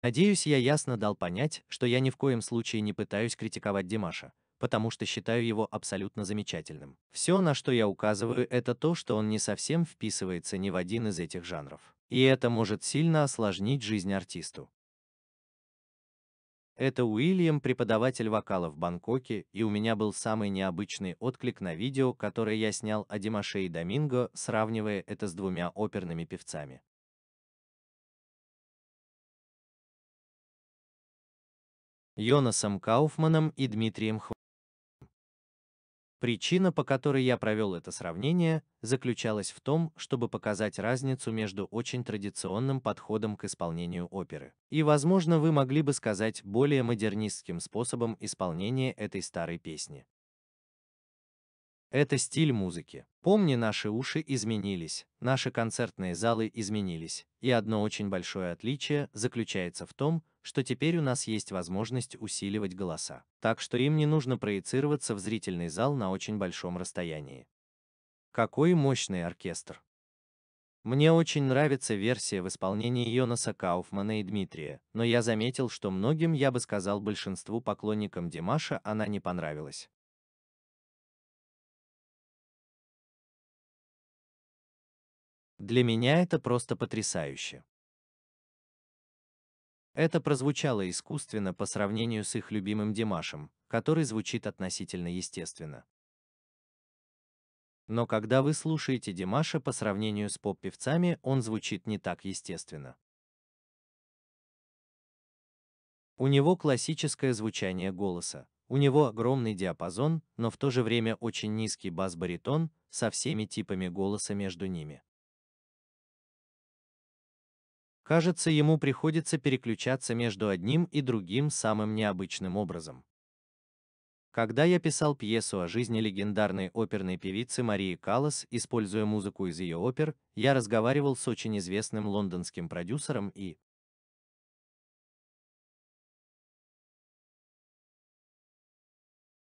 Надеюсь, я ясно дал понять, что я ни в коем случае не пытаюсь критиковать Димаша, потому что считаю его абсолютно замечательным. Все, на что я указываю, это то, что он не совсем вписывается ни в один из этих жанров. И это может сильно осложнить жизнь артисту. Это Уильям, преподаватель вокала в Бангкоке, и у меня был самый необычный отклик на видео, которое я снял о Димаше и Доминго, сравнивая это с двумя оперными певцами. Йонасом Кауфманом и Дмитрием Хв. Причина, по которой я провел это сравнение, заключалась в том, чтобы показать разницу между очень традиционным подходом к исполнению оперы и, возможно, вы могли бы сказать, более модернистским способом исполнения этой старой песни. Это стиль музыки. Помни, наши уши изменились, наши концертные залы изменились, и одно очень большое отличие заключается в том, что теперь у нас есть возможность усиливать голоса, так что им не нужно проецироваться в зрительный зал на очень большом расстоянии. Какой мощный оркестр! Мне очень нравится версия в исполнении Йонаса Кауфмана и Дмитрия, но я заметил, что многим, я бы сказал, большинству поклонникам Димаша она не понравилась. Для меня это просто потрясающе. Это прозвучало искусственно по сравнению с их любимым Димашем, который звучит относительно естественно. Но когда вы слушаете Димаша по сравнению с поп-певцами, он звучит не так естественно. У него классическое звучание голоса, у него огромный диапазон, но в то же время очень низкий бас-баритон со всеми типами голоса между ними. Кажется, ему приходится переключаться между одним и другим самым необычным образом. Когда я писал пьесу о жизни легендарной оперной певицы Марии Каллас, используя музыку из ее опер, я разговаривал с очень известным лондонским продюсером, и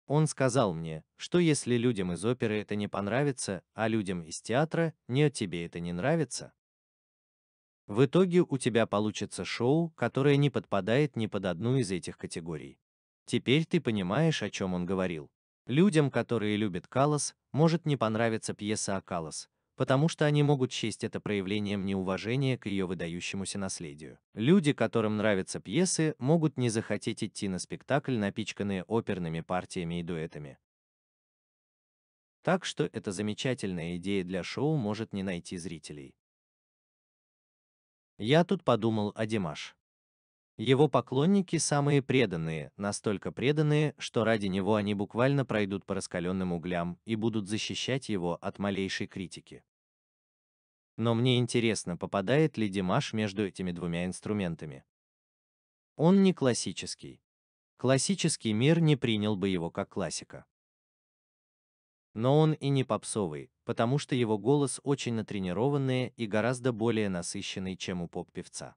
он сказал мне, что если людям из оперы это не понравится, а людям из театра нет, тебе это не нравится, в итоге у тебя получится шоу, которое не подпадает ни под одну из этих категорий. Теперь ты понимаешь, о чем он говорил. Людям, которые любят Каллас, может не понравиться пьеса о Каллас, потому что они могут счесть это проявлением неуважения к ее выдающемуся наследию. Люди, которым нравятся пьесы, могут не захотеть идти на спектакль, напичканные оперными партиями и дуэтами. Так что эта замечательная идея для шоу может не найти зрителей. Я тут подумал о Димаш. Его поклонники самые преданные, настолько преданные, что ради него они буквально пройдут по раскаленным углям и будут защищать его от малейшей критики. Но мне интересно, попадает ли Димаш между этими двумя инструментами. Он не классический. Классический мир не принял бы его как классика. Но он и не попсовый, потому что его голос очень натренированный и гораздо более насыщенный, чем у поп-певца.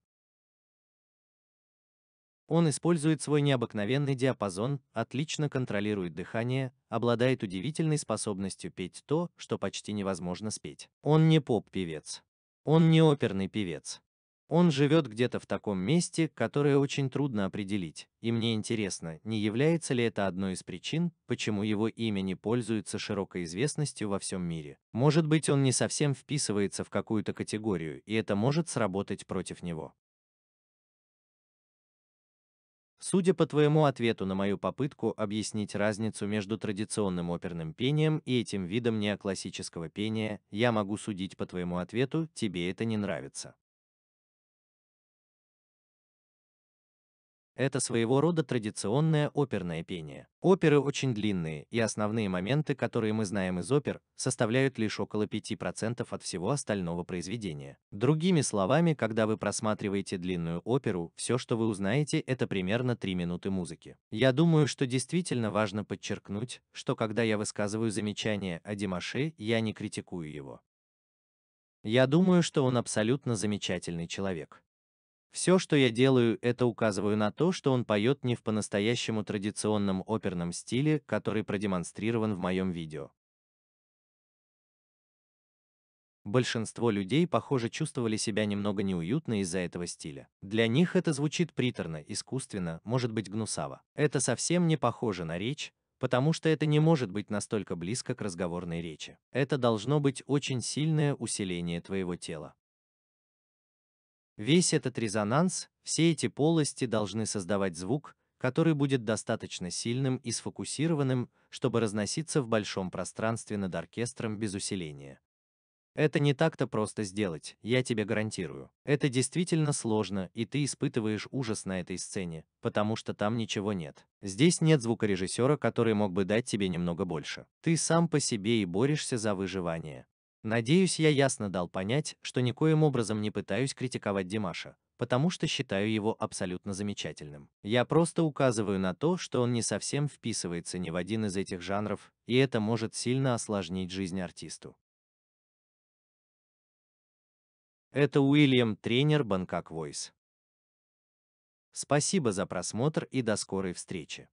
Он использует свой необыкновенный диапазон, отлично контролирует дыхание, обладает удивительной способностью петь то, что почти невозможно спеть. Он не поп-певец. Он не оперный певец. Он живет где-то в таком месте, которое очень трудно определить, и мне интересно, не является ли это одной из причин, почему его имя не пользуется широкой известностью во всем мире. Может быть, он не совсем вписывается в какую-то категорию, и это может сработать против него. Судя по твоему ответу на мою попытку объяснить разницу между традиционным оперным пением и этим видом неоклассического пения, я могу судить по твоему ответу, тебе это не нравится. Это своего рода традиционное оперное пение. Оперы очень длинные, и основные моменты, которые мы знаем из опер, составляют лишь около 5% от всего остального произведения. Другими словами, когда вы просматриваете длинную оперу, все, что вы узнаете, это примерно 3 минуты музыки. Я думаю, что действительно важно подчеркнуть, что когда я высказываю замечания о Димаше, я не критикую его. Я думаю, что он абсолютно замечательный человек. Все, что я делаю, это указываю на то, что он поет не в по-настоящему традиционном оперном стиле, который продемонстрирован в моем видео. Большинство людей, похоже, чувствовали себя немного неуютно из-за этого стиля. Для них это звучит приторно, искусственно, может быть гнусаво. Это совсем не похоже на речь, потому что это не может быть настолько близко к разговорной речи. Это должно быть очень сильное усиление твоего тела. Весь этот резонанс, все эти полости должны создавать звук, который будет достаточно сильным и сфокусированным, чтобы разноситься в большом пространстве над оркестром без усиления. Это не так-то просто сделать, я тебе гарантирую. Это действительно сложно, и ты испытываешь ужас на этой сцене, потому что там ничего нет. Здесь нет звукорежиссера, который мог бы дать тебе немного больше. Ты сам по себе и борешься за выживание. Надеюсь, я ясно дал понять, что никоим образом не пытаюсь критиковать Димаша, потому что считаю его абсолютно замечательным. Я просто указываю на то, что он не совсем вписывается ни в один из этих жанров, и это может сильно осложнить жизнь артисту. Это Уильям, тренер Bangkok Voice. Спасибо за просмотр и до скорой встречи.